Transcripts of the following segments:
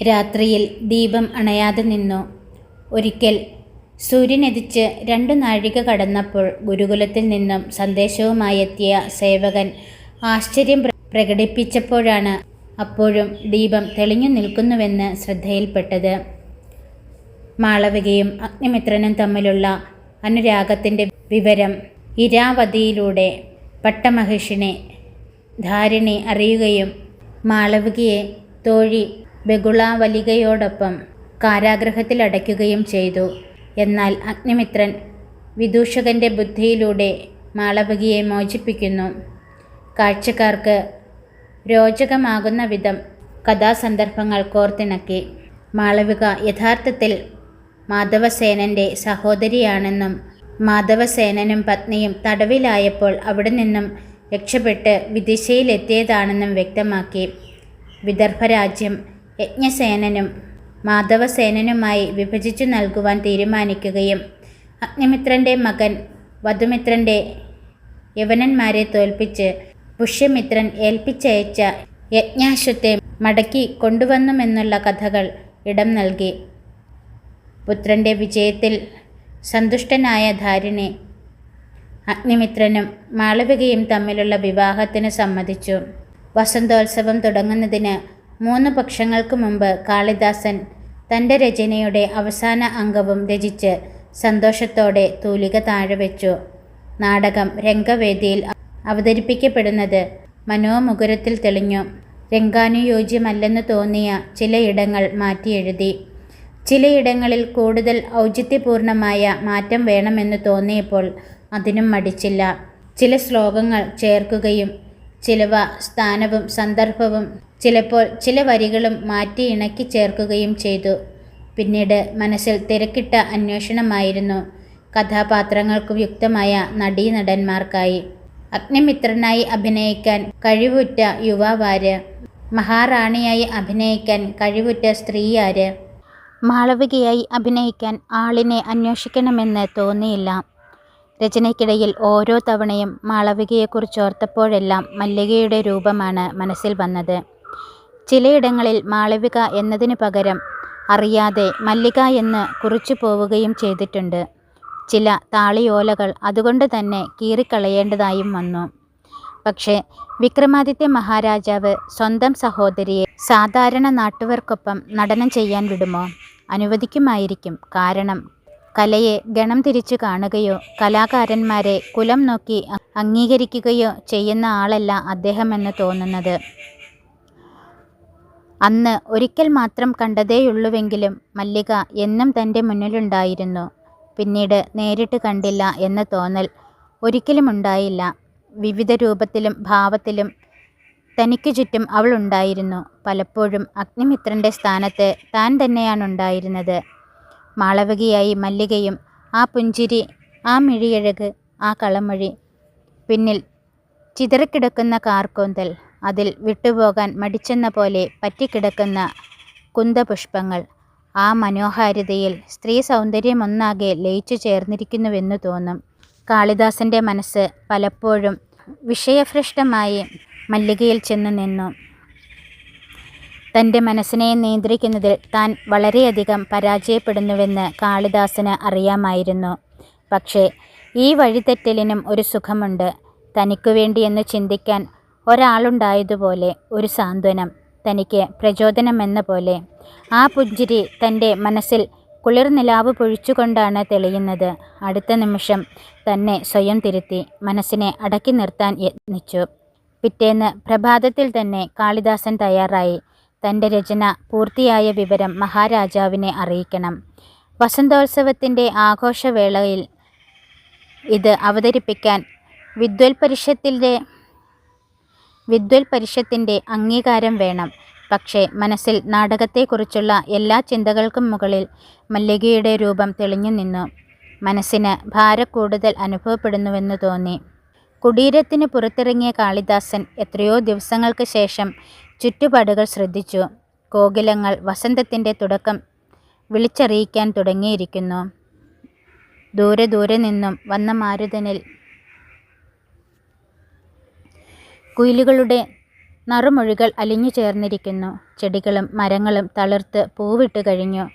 രാത്രിയിൽ ദീപം അണയാതെ നിന്നു. ഒരിക്കൽ സൂര്യനുദിച്ച് 2 നാഴിക കടന്നപ്പോൾ ഗുരുകുലത്തിൽ നിന്നും സന്ദേശവുമായെത്തിയ സേവകൻ ആശ്ചര്യം പ്രകടിപ്പിച്ചപ്പോഴാണ് അപ്പോഴും ദീപം തെളിഞ്ഞു നിൽക്കുന്നുവെന്ന് ശ്രദ്ധയിൽപ്പെട്ടത്. മാളവികയും അഗ്നിമിത്രനും തമ്മിലുള്ള അനുരാഗത്തിൻ്റെ വിവരം ഇരാവതിയിലൂടെ പട്ടമഹിഷിനെ ധാരിണി അറിയുകയും മാളവികയെ തോഴി ബകുളാവലികയോടൊപ്പം കാരാഗൃഹത്തിലടയ്ക്കുകയും ചെയ്തു. എന്നാൽ അഗ്നിമിത്രൻ വിദൂഷകൻ്റെ ബുദ്ധിയിലൂടെ മാളവികയെ മോചിപ്പിക്കുന്നു. കാഴ്ചക്കാർക്ക് രോചകമാകുന്ന വിധം കഥാസന്ദർഭങ്ങൾ കോർത്തിണക്കി. മാളവിക യഥാർത്ഥത്തിൽ മാധവസേനൻ്റെ സഹോദരിയാണെന്നും മാധവസേനനും പത്നിയും തടവിലായപ്പോൾ അവിടെ നിന്നും രക്ഷപ്പെട്ട് വിദിശയിലെത്തിയതാണെന്നും വ്യക്തമാക്കി. വിദർഭരാജ്യം യജ്ഞസേനനും മാധവസേനനുമായി വിഭജിച്ചു നൽകുവാൻ തീരുമാനിക്കുകയും അഗ്നിമിത്രൻ്റെ മകൻ വധുമിത്രൻ്റെ യവനന്മാരെ തോൽപ്പിച്ച് പുഷ്യമിത്രൻ ഏൽപ്പിച്ചയച്ച യജ്ഞാശ്വത്തെ മടക്കി കൊണ്ടുവന്നുമെന്നുള്ള കഥകൾ ഇടം നൽകി. പുത്രൻ്റെ വിജയത്തിൽ സന്തുഷ്ടനായ ധാരിണി അഗ്നിമിത്രനും മാളവികയും തമ്മിലുള്ള വിവാഹത്തിന് സമ്മതിച്ചു. വസന്തോത്സവം തുടങ്ങുന്നതിന് 3 പക്ഷങ്ങൾക്ക് മുമ്പ് കാളിദാസൻ തൻ്റെ രചനയുടെ അവസാന അംഗവും രചിച്ച് സന്തോഷത്തോടെ തൂലിക താഴെ വെച്ചു. നാടകം രംഗവേദിയിൽ അവതരിപ്പിക്കപ്പെടുന്നത് മനോമുകുരത്തിൽ തെളിഞ്ഞു. രംഗാനുയോജ്യമല്ലെന്ന് തോന്നിയ ചിലയിടങ്ങൾ മാറ്റിയെഴുതി. ചിലയിടങ്ങളിൽ കൂടുതൽ ഔചിത്യപൂർണമായ മാറ്റം വേണമെന്ന് തോന്നിയപ്പോൾ അതിനും മടിച്ചില്ല. ചില ശ്ലോകങ്ങൾ ചേർക്കുകയും ചിലവ സ്ഥാനവും സന്ദർഭവും ചിലപ്പോൾ ചില വരികളും മാറ്റി ഇണക്കി ചേർക്കുകയും ചെയ്തു. പിന്നീട് മനസ്സിൽ തിരക്കിട്ട അന്വേഷണമായിരുന്നു കഥാപാത്രങ്ങൾക്ക് യുക്തമായ നടീനടന്മാർക്കായി. അഗ്നിമിത്രനായി അഭിനയിക്കാൻ കഴിവുറ്റ യുവാവാര്? മഹാറാണിയായി അഭിനയിക്കാൻ കഴിവുറ്റ സ്ത്രീയാര്? മാളവികയായി അഭിനയിക്കാൻ ആളിനെ അന്വേഷിക്കണമെന്ന് തോന്നിയില്ല. രചനയ്ക്കിടയിൽ ഓരോ തവണയും മാളവികയെക്കുറിച്ചോർത്തപ്പോഴെല്ലാം മല്ലികയുടെ രൂപമാണ് മനസ്സിൽ വന്നത്. ചിലയിടങ്ങളിൽ മാളവിക എന്നതിന് പകരം അറിയാതെ മല്ലിക എന്ന് കുറിച്ചു പോവുകയും ചെയ്തിട്ടുണ്ട്. ചില താളിയോലകൾ അതുകൊണ്ട് തന്നെ കീറിക്കളയേണ്ടതായും വന്നു. പക്ഷേ വിക്രമാദിത്യ മഹാരാജാവ് സ്വന്തം സഹോദരിയെ സാധാരണ നാട്ടുകാർക്കൊപ്പം നടനം ചെയ്യാൻ വിടുമോ? അനുവദിക്കുമായിരിക്കും. കാരണം കലയെ ഗണം തിരിച്ചു കാണുകയോ കലാകാരന്മാരെ കുലം നോക്കി അംഗീകരിക്കുകയോ ചെയ്യുന്ന ആളല്ല അദ്ദേഹമെന്ന് തോന്നുന്നത്. അന്ന് ഒരിക്കൽ മാത്രം കണ്ടതേയുള്ളുവെങ്കിലും മല്ലിക എന്നും തൻ്റെ മുന്നിലുണ്ടായിരുന്നു. പിന്നീട് നേരിട്ട് കണ്ടില്ല എന്ന തോന്നൽ ഒരിക്കലും ഉണ്ടായില്ല. വിവിധ രൂപത്തിലും ഭാവത്തിലും തനിക്കു ചുറ്റും അവൾ ഉണ്ടായിരുന്നു. പലപ്പോഴും അഗ്നിമിത്രൻ്റെ സ്ഥാനത്ത് താൻ തന്നെയാണുണ്ടായിരുന്നത്. മാളവികയായി മല്ലികയും ആ പുഞ്ചിരി, ആ മിഴിയഴക്, ആ കളമൊഴി, പിന്നിൽ ചിതറിക്കിടക്കുന്ന കാർക്കൂന്തൽ, അതിൽ വിട്ടുപോകാൻ മടിച്ചെന്ന പോലെ പറ്റിക്കിടക്കുന്ന കുന്തപുഷ്പങ്ങൾ, ആ മനോഹാരിതയിൽ സ്ത്രീ സൗന്ദര്യമൊന്നാകെ ലയിച്ചു ചേർന്നിരിക്കുന്നുവെന്നു തോന്നും. കാളിദാസൻ്റെ മനസ്സ് പലപ്പോഴും വിഷയഭ്രഷ്ടമായി മല്ലികയിൽ ചെന്നു നിന്നു. തൻ്റെ മനസ്സിനെ നിയന്ത്രിക്കുന്നതിൽ താൻ വളരെയധികം പരാജയപ്പെടുന്നുവെന്ന് കാളിദാസന് അറിയാമായിരുന്നു. പക്ഷേ ഈ വഴിതെറ്റലിനും ഒരു സുഖമുണ്ട്. തനിക്കു വേണ്ടിയെന്ന് ചിന്തിക്കാൻ ഒരാളുണ്ടായതുപോലെ, ഒരു സാന്ത്വനം, തനിക്ക് പ്രചോദനമെന്ന പോലെ. ആ പുഞ്ചിരി തൻ്റെ മനസ്സിൽ കുളിർനിലാവ് പൊഴിച്ചുകൊണ്ടാണ് തെളിയുന്നത്. അടുത്ത നിമിഷം തന്നെ സ്വയം തിരുത്തി മനസ്സിനെ അടക്കി നിർത്താൻ യത്നിച്ചു. പിറ്റേന്ന് പ്രഭാതത്തിൽ തന്നെ കാളിദാസൻ തയ്യാറായി. തൻ്റെ രചന പൂർത്തിയായ വിവരം മഹാരാജാവിനെ അറിയിക്കണം. വസന്തോത്സവത്തിൻ്റെ ആഘോഷവേളയിൽ ഇത് അവതരിപ്പിക്കാൻ വിദ്വൽപരിഷത്തിൻ്റെ അംഗീകാരം വേണം. പക്ഷേ മനസ്സിൽ നാടകത്തെക്കുറിച്ചുള്ള എല്ലാ ചിന്തകൾക്കും മുകളിൽ മല്ലികയുടെ രൂപം തെളിഞ്ഞു നിന്നു. മനസ്സിന് ഭാരക്കൂടുതൽ അനുഭവപ്പെടുന്നുവെന്ന് തോന്നി. കുടീരത്തിന് പുറത്തിറങ്ങിയ കാളിദാസൻ എത്രയോ ദിവസങ്ങൾക്ക് ശേഷം ചുറ്റുപാടുകൾ ശ്രദ്ധിച്ചു. കോകിലങ്ങൾ വസന്തത്തിൻ്റെ തുടക്കം വിളിച്ചറിയിക്കാൻ തുടങ്ങിയിരിക്കുന്നു. ദൂരെ ദൂരെ നിന്നും വന്ന മാരുതനിൽ കുയിലുകളുടെ നറുമൊഴികൾ അലിഞ്ഞു ചേർന്നിരിക്കുന്നു. ചെടികളും മരങ്ങളും തളിർത്ത് പൂവിട്ട് കഴിഞ്ഞു.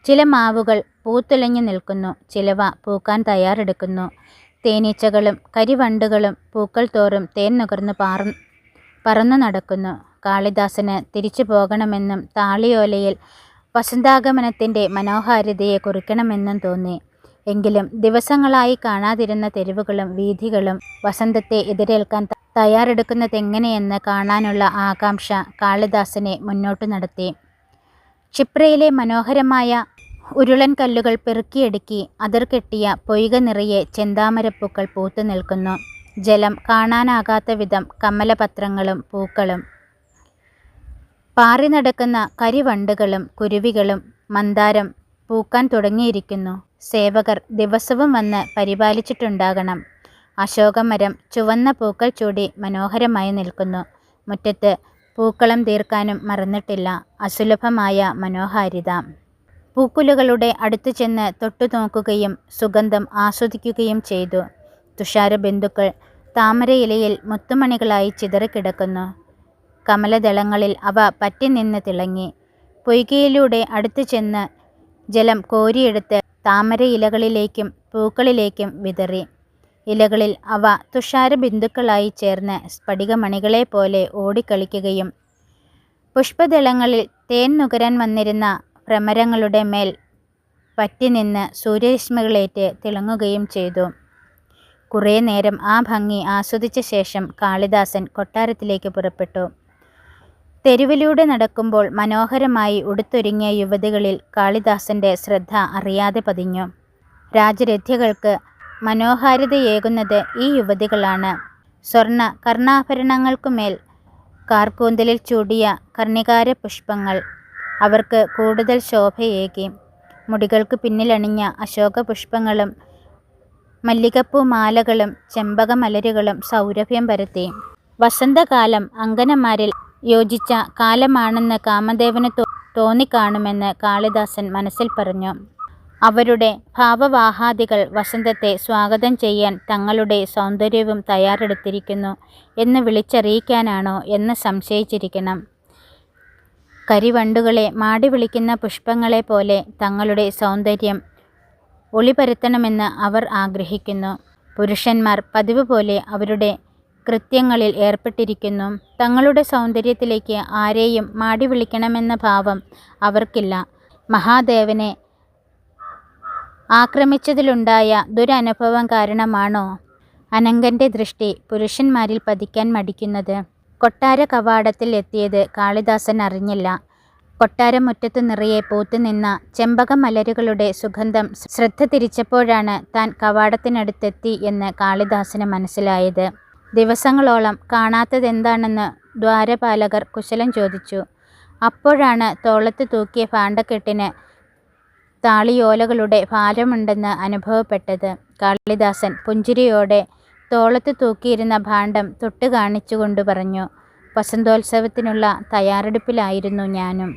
ചില മാവുകൾ പൂത്തുലഞ്ഞു നിൽക്കുന്നു. ചിലവ പൂക്കാൻ തയ്യാറെടുക്കുന്നു. തേനീച്ചകളും കരിവണ്ടുകളും പൂക്കൾ തോറും തേൻ നുകർന്നു പറന്നു നടക്കുന്നു. കാളിദാസന് തിരിച്ചു പോകണമെന്നും താളിയോലയിൽ വസന്താഗമനത്തിൻ്റെ മനോഹാരിതയെ കുറിക്കണമെന്നും തോന്നി. എങ്കിലും ദിവസങ്ങളായി കാണാതിരുന്ന തെരുവുകളും വീഥികളും വസന്തത്തെ എതിരേൽക്കാൻ തയ്യാറെടുക്കുന്നതെങ്ങനെയെന്ന് കാണാനുള്ള ആകാംക്ഷ കാളിദാസനെ മുന്നോട്ടു നടത്തി. ക്ഷിപ്രയിലെ മനോഹരമായ ഉരുളൻ കല്ലുകൾ പെറുക്കിയെടുക്കി അതിർകെട്ടിയ പൊയ്ക നിറയെ ചെന്താമരപ്പൂക്കൾ പൂത്തു നിൽക്കുന്നു. ജലം കാണാനാകാത്ത വിധം കമലപത്രങ്ങളും പൂക്കളും. പാറി നടക്കുന്ന കരിവണ്ടുകളും കുരുവികളും മന്ദാരം പൂക്കാൻ തുടങ്ങിയിരിക്കുന്നു. സേവകർ ദിവസവും വന്ന് പരിപാലിച്ചിട്ടുണ്ടാകണം. അശോകമരം ചുവന്ന പൂക്കൾ ചൂടി മനോഹരമായി നിൽക്കുന്നു. മുറ്റത്ത് പൂക്കളം തീർക്കാനും മറന്നിട്ടില്ല. അസുലഭമായ മനോഹാരിത. പൂക്കുലകളുടെ അടുത്തു ചെന്ന് തൊട്ടു നോക്കുകയും സുഗന്ധം ആസ്വദിക്കുകയും ചെയ്തു. തുഷാരബിന്ദുക്കൾ താമരയിലയിൽ മുത്തുമണികളായി ചിതറിക്കിടക്കുന്നു. കമലദളങ്ങളിൽ അവ പറ്റി നിന്ന് തിളങ്ങി. പൊയ്കയിലൂടെ അടുത്തു ചെന്ന് ജലം കോരിയെടുത്ത് താമരയിലകളിലേക്കും പൂക്കളിലേക്കും വിതറി. ഇലകളിൽ അവ തുഷാരബിന്ദുക്കളായി ചേർന്ന് സ്ഫടികമണികളെ പോലെ ഓടിക്കളിക്കുകയും പുഷ്പദളങ്ങളിൽ തേൻ നുകരാൻ വന്നിരുന്ന ഭ്രമരങ്ങളുടെ മേൽ പറ്റി നിന്ന് സൂര്യരശ്മികളേറ്റ് തിളങ്ങുകയും ചെയ്തു. കുറേ നേരം ആ ഭംഗി ആസ്വദിച്ച ശേഷം കാളിദാസൻ കൊട്ടാരത്തിലേക്ക് പുറപ്പെട്ടു. തെരുവിലൂടെ നടക്കുമ്പോൾ മനോഹരമായി ഉടുത്തൊരുങ്ങിയ യുവതികളിൽ കാളിദാസന്റെ ശ്രദ്ധ അറിയാതെ പതിഞ്ഞു. രാജരഥ്യകൾക്ക് മനോഹാരിതയേകുന്നത് ഈ യുവതികളാണ്. സ്വർണ്ണ കർണാഭരണങ്ങൾക്കുമേൽ കാർക്കൂന്തലിൽ ചൂടിയ കർണികാര പുഷ്പങ്ങൾ അവർക്ക് കൂടുതൽ ശോഭയേകി. മുടികൾക്ക് പിന്നിലണിഞ്ഞ അശോകപുഷ്പങ്ങളും മല്ലികപ്പൂമാലകളും ചെമ്പകമലരുകളും സൗരഭ്യം പരത്തി. വസന്തകാലം അങ്കനമാരിൽ യോജിച്ച കാലമാണെന്ന് കാമദേവന് തോന്നിക്കാണുമെന്ന് കാളിദാസൻ മനസ്സിൽ പറഞ്ഞു. അവരുടെ ഭാവവാഹാദികൾ വസന്തത്തെ സ്വാഗതം ചെയ്യാൻ തങ്ങളുടെ സൗന്ദര്യവും തയ്യാറെടുത്തിരിക്കുന്നു എന്ന് വിളിച്ചറിയിക്കാനാണോ എന്ന് സംശയിച്ചിരിക്കണം. കരിവണ്ടുകളെ മാടി വിളിക്കുന്ന പുഷ്പങ്ങളെ പോലെ തങ്ങളുടെ സൗന്ദര്യം ഒളിപരത്തണമെന്ന് അവർ ആഗ്രഹിക്കുന്നു. പുരുഷന്മാർ പതിവ് പോലെ അവരുടെ കൃത്യങ്ങളിൽ ഏർപ്പെട്ടിരിക്കുന്നു. തങ്ങളുടെ സൗന്ദര്യത്തിലേക്ക് ആരെയും മാടി വിളിക്കണമെന്ന ഭാവം അവർക്കില്ല. മഹാദേവനെ ആക്രമിച്ചതിലുണ്ടായ ദുരനുഭവം കാരണമാണോ അനങ്കന്റെ ദൃഷ്ടി പുരുഷന്മാരിൽ പതിക്കാൻ മടിക്കുന്നത്? കൊട്ടാര കവാടത്തിൽ എത്തിയത് കാളിദാസൻ അറിഞ്ഞില്ല. കൊട്ടാരമുറ്റത്തു നിറയെ പൂത്തുനിന്ന ചെമ്പകമലരുകളുടെ സുഗന്ധം ശ്രദ്ധ തിരിച്ചപ്പോഴാണ് താൻ കവാടത്തിനടുത്തെത്തി എന്ന് കാളിദാസന് മനസ്സിലായത്. ദിവസങ്ങളോളം കാണാത്തതെന്താണെന്ന് ദ്വാരപാലകർ കുശലം ചോദിച്ചു. അപ്പോഴാണ് തോളത്ത് തൂക്കിയ ഭാണ്ഡക്കെട്ടിന് താളിയോലകളുടെ ഭാരമുണ്ടെന്ന് അനുഭവപ്പെട്ടത്. കാളിദാസൻ പുഞ്ചിരിയോടെ തോളത്ത് തൂക്കിയിരുന്ന ഭാണ്ഡം തൊട്ട് കാണിച്ചുകൊണ്ട് പറഞ്ഞു, വസന്തോത്സവത്തിനുള്ള തയ്യാറെടുപ്പിലായിരുന്നു ഞാനും.